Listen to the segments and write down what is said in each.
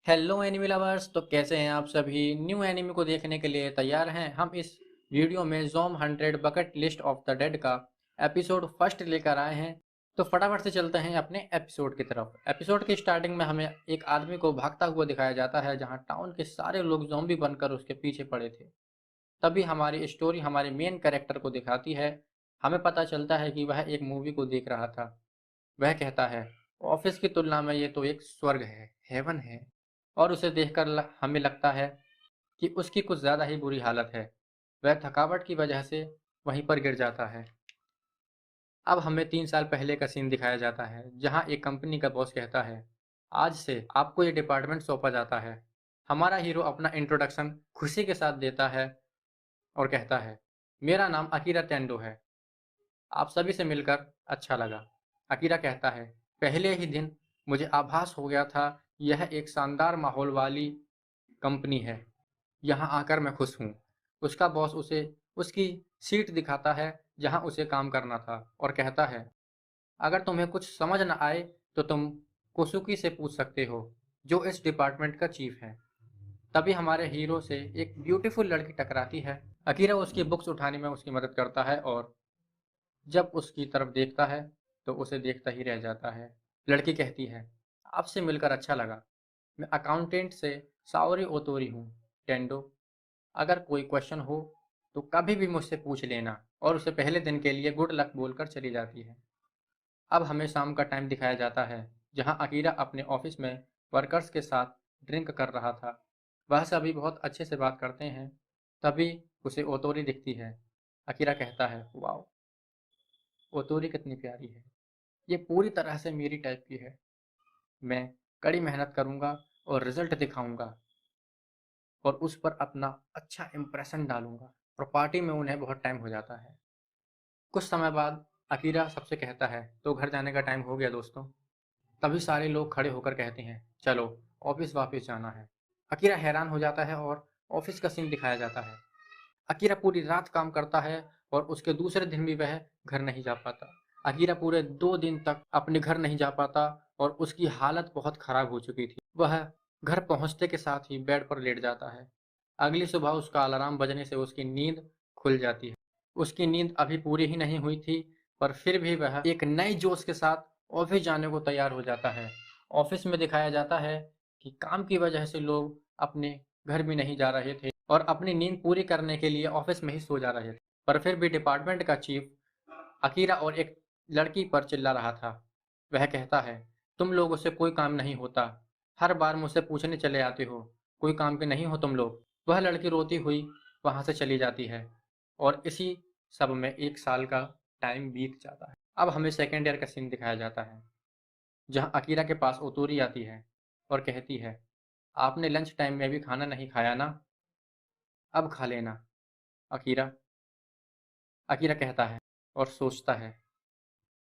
Hello enemy lovers. तो कैसे हैं आप सभी? न्यू एनिमी को देखने के लिए तैयार हैं? हम इस वीडियो में ज़ोम 100 bucket list of the dead का एपिसोड फर्स्ट लेकर आए हैं। तो फटाफट से चलते हैं अपने एपिसोड की तरफ। एपिसोड की स्टार्टिंग में हमें एक आदमी को भागता हुआ दिखाया जाता है, जहां टाउन के सारे लोग ज़ॉम्बी बनकर उसके पीछे पड़े थे। तभी हमारी स्टोरी हमारे मेन कैरेक्टर को दिखाती है। हमें पता चलता है कि वह एक मूवी को देख रहा था। वह कहता है, ऑफिस की तुलना में ये तो एक स्वर्ग है, हेवन है। और उसे देखकर हमें लगता है कि उसकी कुछ ज़्यादा ही बुरी हालत है। वह थकावट की वजह से वहीं पर गिर जाता है। अब हमें 3 साल पहले का सीन दिखाया जाता है, जहां एक कंपनी का बॉस कहता है, आज से आपको ये डिपार्टमेंट सौंपा जाता है। हमारा हीरो अपना इंट्रोडक्शन खुशी के साथ देता है और कहता है, मेरा नाम अकीरा टेंडो है। आप सभी से मिलकर अच्छा लगा। अकीरा कहता है, पहले ही दिन मुझे आभास हो गया था, यह एक शानदार माहौल वाली कंपनी है। यहाँ आकर मैं खुश हूँ। उसका बॉस उसे उसकी सीट दिखाता है जहाँ उसे काम करना था और कहता है, अगर तुम्हें कुछ समझ न आए तो तुम कोसुकी से पूछ सकते हो, जो इस डिपार्टमेंट का चीफ है। तभी हमारे हीरो से एक ब्यूटीफुल लड़की टकराती है। अकीरा उसकी बुक्स उठाने में उसकी मदद करता है और जब उसकी तरफ देखता है तो उसे देखता ही रह जाता है। लड़की कहती है, आपसे मिलकर अच्छा लगा। मैं अकाउंटेंट से साओरी ओतोरी हूँ। टेंडो, अगर कोई क्वेश्चन हो तो कभी भी मुझसे पूछ लेना। और उसे पहले दिन के लिए गुड लक बोलकर चली जाती है। अब हमें शाम का टाइम दिखाया जाता है, जहाँ अकीरा अपने ऑफिस में वर्कर्स के साथ ड्रिंक कर रहा था। वह सभी बहुत अच्छे से बात करते हैं। तभी उसे ओतोरी दिखती है। अकीरा कहता है, वाओ, ओतोरी कितनी प्यारी है। ये पूरी तरह से मेरी टाइप की है। मैं कड़ी मेहनत करूंगा और रिजल्ट दिखाऊंगा और उस पर अपना अच्छा इंप्रेशन डालूंगा। और पार्टी में उन्हें बहुत टाइम हो जाता है। कुछ समय बाद अकीरा सबसे कहता है, तो घर जाने का टाइम हो गया दोस्तों। तभी सारे लोग खड़े होकर कहते हैं, चलो ऑफिस वापस जाना है। अकीरा हैरान हो जाता है और ऑफिस का सीन दिखाया जाता है। अकीरा पूरी रात काम करता है और उसके दूसरे दिन भी वह घर नहीं जा पाता। अकीरा पूरे 2 दिन तक अपने घर नहीं जा पाता और उसकी हालत बहुत खराब हो चुकी थी। वह घर पहुंचते के साथ ही बेड पर लेट जाता है। अगली सुबह उसका अलार्म बजने से उसकी नींद खुल जाती है। उसकी नींद अभी पूरी ही नहीं हुई थी, पर फिर भी वह एक नई जोश के साथ ऑफिस जाने को तैयार हो जाता है। ऑफिस में दिखाया जाता है कि काम की वजह से लोग अपने घर भी नहीं जा रहे थे और अपनी नींद पूरी करने के लिए ऑफिस में ही सो जा रहे थे। पर फिर भी डिपार्टमेंट का चीफ अकीरा और एक लड़की पर चिल्ला रहा था। वह कहता है, तुम लोगों से कोई काम नहीं होता। हर बार मुझसे पूछने चले आते हो, कोई काम के नहीं हो तुम लोग। वह लड़की रोती हुई वहां से चली जाती है और इसी सब में 1 साल का टाइम बीत जाता है। अब हमें सेकेंड ईयर का सीन दिखाया जाता है, जहां अकीरा के पास ओतोरी आती है और कहती है, आपने लंच टाइम में भी खाना नहीं खाया ना, अब खा लेना। अकीरा अकीरा कहता है और सोचता है,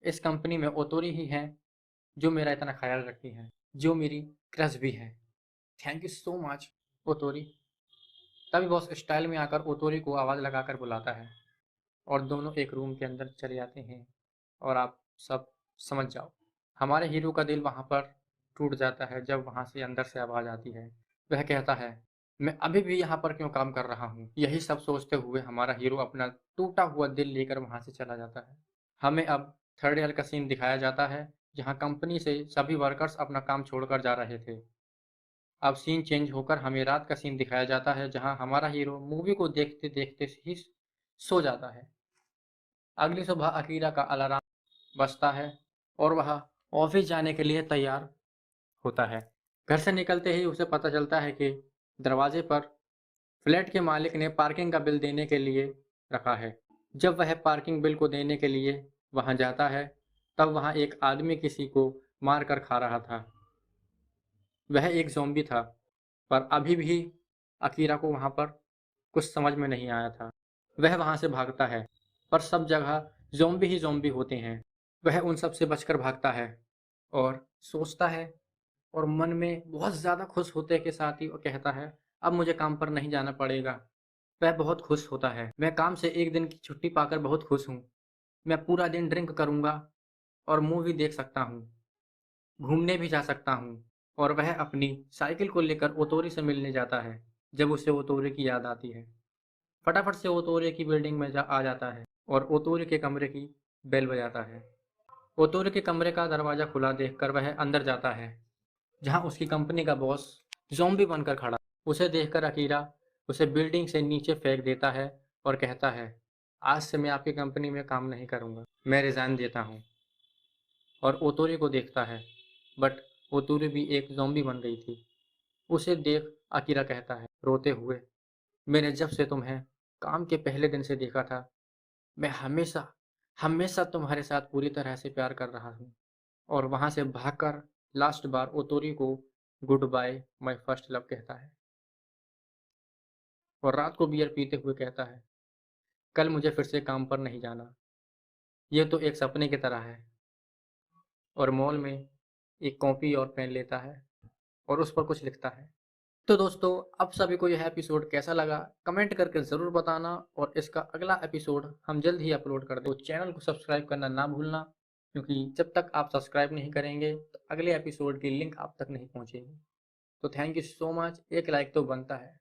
इस कंपनी में ओतोरी ही है जो मेरा इतना ख्याल रखती है, जो मेरी क्रश भी है। थैंक यू सो मच ओतोरी। तभी बॉस स्टाइल में आकर ओतोरी को आवाज़ लगाकर बुलाता है और दोनों एक रूम के अंदर चले जाते हैं। और आप सब समझ जाओ, हमारे हीरो का दिल वहाँ पर टूट जाता है जब वहाँ से अंदर से आवाज़ आती है। वह कहता है, मैं अभी भी यहाँ पर क्यों काम कर रहा हूँ। यही सब सोचते हुए हमारा हीरो अपना टूटा हुआ दिल लेकर वहाँ से चला जाता है। हमें अब थर्ड ईयर का सीन दिखाया जाता है, जहाँ कंपनी से सभी वर्कर्स अपना काम छोड़कर जा रहे थे। अब सीन चेंज होकर हमें रात का सीन दिखाया जाता है, जहाँ हमारा हीरो मूवी को देखते देखते ही सो जाता है। अगली सुबह अकीरा का अलार्म बजता है और वह ऑफिस जाने के लिए तैयार होता है। घर से निकलते ही उसे पता चलता है कि दरवाजे पर फ्लैट के मालिक ने पार्किंग का बिल देने के लिए रखा है। जब वह पार्किंग बिल को देने के लिए वहां जाता है, तब वहां एक आदमी किसी को मार कर खा रहा था। वह एक ज़ॉम्बी था, पर अभी भी अकीरा को वहां पर कुछ समझ में नहीं आया था। वह वहां से भागता है, पर सब जगह ज़ॉम्बी ही ज़ॉम्बी होते हैं। वह उन सब से बचकर भागता है और सोचता है और मन में बहुत ज़्यादा खुश होते के साथ ही वो कहता है, अब मुझे काम पर नहीं जाना पड़ेगा। वह बहुत खुश होता है, मैं काम से एक दिन की छुट्टी पाकर बहुत खुश हूँ। मैं पूरा दिन ड्रिंक करूँगा और मूवी देख सकता हूँ, घूमने भी जा सकता हूँ और वह अपनी साइकिल को लेकर ओतोरी से मिलने जाता है। जब उसे ओतोरी की याद आती है, फटाफट से ओतोरी की बिल्डिंग में आ जाता है और ओतोरी के कमरे की बेल बजाता है। ओतोरी के कमरे का दरवाजा खुला देखकर वह अंदर जाता है, जहां उसकी कंपनी का बॉस ज़ॉम्बी बनकर खड़ा। उसे देखकर अकीरा उसे बिल्डिंग से नीचे फेंक देता है और कहता है, आज से मैं आपकी कंपनी में काम नहीं करूंगा, मैं रिजाइन देता हूँ। और ओतोरी को देखता है, बट ओतोरी भी एक ज़ॉम्बी बन गई थी। उसे देख अकीरा कहता है रोते हुए, मैंने जब से तुम्हें काम के पहले दिन से देखा था, मैं हमेशा हमेशा तुम्हारे साथ पूरी तरह से प्यार कर रहा हूँ। और वहां से भागकर लास्ट बार ओतोरी को goodbye my first love कहता है और रात को बियर पीते हुए कहता है, कल मुझे फिर से काम पर नहीं जाना, ये तो एक सपने की तरह है। और मॉल में एक कॉपी और पेन लेता है और उस पर कुछ लिखता है। तो दोस्तों, अब सभी को यह एपिसोड कैसा लगा कमेंट करके ज़रूर बताना, और इसका अगला एपिसोड हम जल्द ही अपलोड कर दें। तो चैनल को सब्सक्राइब करना ना भूलना, क्योंकि जब तक आप सब्सक्राइब नहीं करेंगे तो अगले एपिसोड की लिंक आप तक नहीं पहुंचेगी। तो थैंक यू सो मच, एक लाइक तो बनता है।